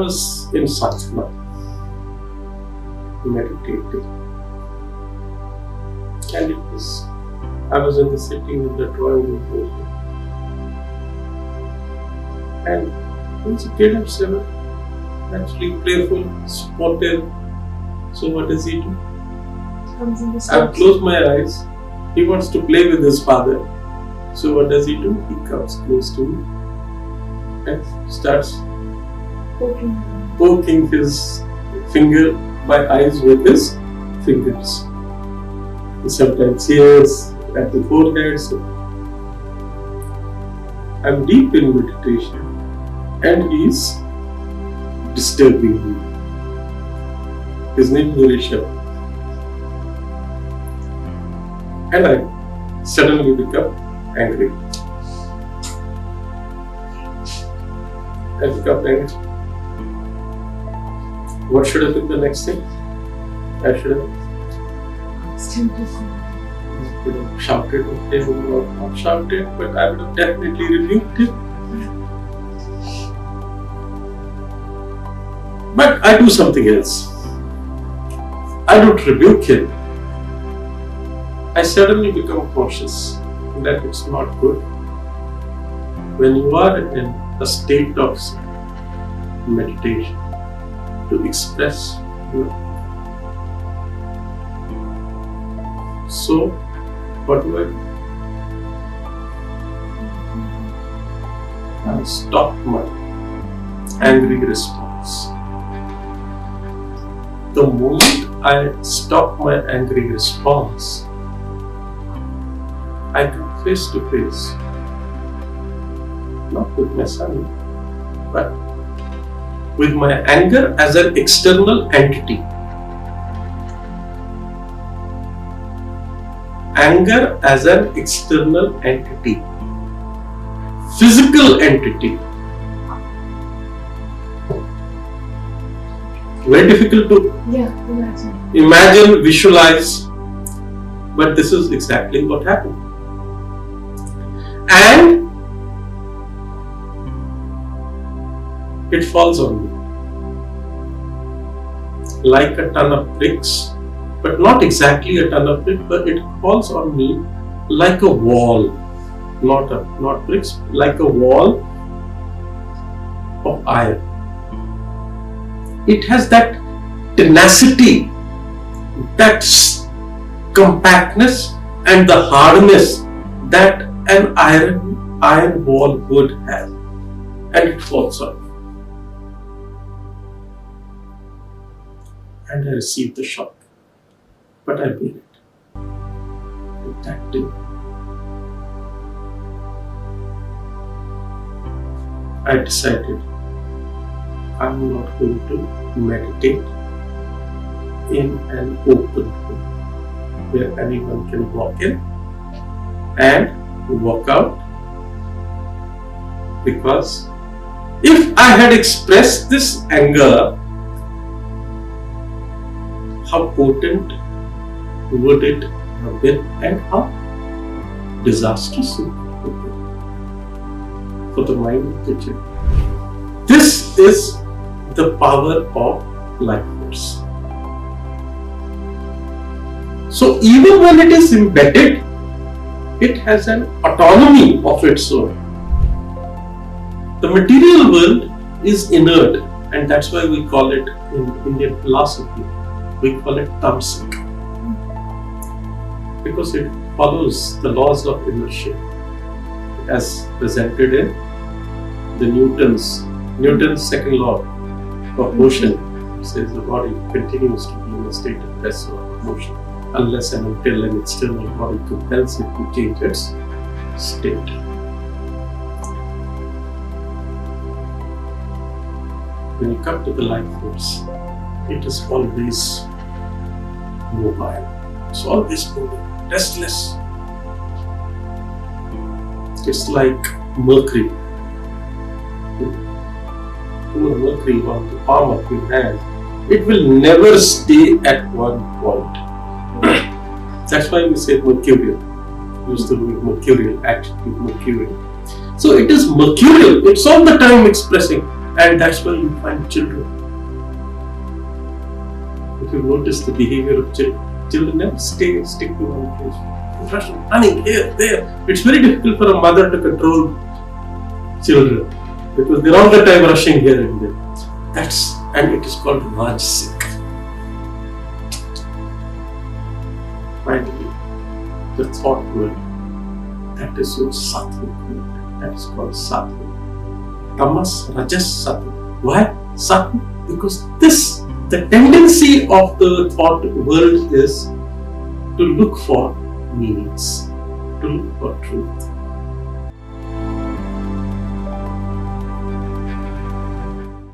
was in Sattva, meditating. And I was in the city with the drawing room. And he was a kid of 7, actually playful, sportive. So what does he do? Comes in the I've closed my eyes. He wants to play with his father. So what does he do? He comes close to me and starts poking his finger, my eyes with his fingers. He sometimes tears at the forehead. So I'm deep in meditation and he's disturbing me. His name is Rishabh. And I suddenly become angry. I become angry. What should have been the next thing? I should have shouted at him, or not shouted, but I would have definitely rebuked him. But I do something else. I don't rebuke him. I suddenly become conscious that it's not good. When you are in a state of meditation, to express your. So, what do I do? I stop my angry response. The moment I stop my angry response, I come face to face, not with my son, but with my anger as an external entity. Anger as an external entity, physical entity. Very difficult to imagine, visualize, but this is exactly what happened. And it falls on me like a ton of bricks, but not exactly a ton of bricks, but it falls on me like a wall, not bricks, like a wall of iron. It has that tenacity, that compactness and the hardness that an iron wall would have, and it falls on me. And I received the shock, but I bear it. With that day, I decided I'm not going to meditate in an open room where anyone can walk in and walk out, because if I had expressed this anger, how potent would it have been and how disastrous it would be for the mind of the child. This is the power of life force. So even when it is embedded, it has an autonomy of its own. The material world is inert, and that's why we call it, in Indian philosophy, we call it tamasic, because it follows the laws of inertia as presented in the Newton's second law of motion. It says the body continues to be in a state of rest or motion unless and until an external body compels it to change its state. When you come to the life force, it is always mobile. It's always moving, restless. It's like mercury. Put mercury on the palm of your hand. It will never stay at one point. That's why we say mercurial. Use the word mercurial, adjective mercurial. So it is mercurial. It's all the time expressing. And that's why you find children. If you notice the behavior of children never stick to one place. Rush, running here, there. It's very difficult for a mother to control children because they're all the time rushing here and there. And it is called Rajasic. Finally, the thought world, that is your Sattva world. That is called Sattva. Tamas, Rajas, Sattva. Why Sattva? Because the tendency of the thought world is to look for meanings, to look for truth.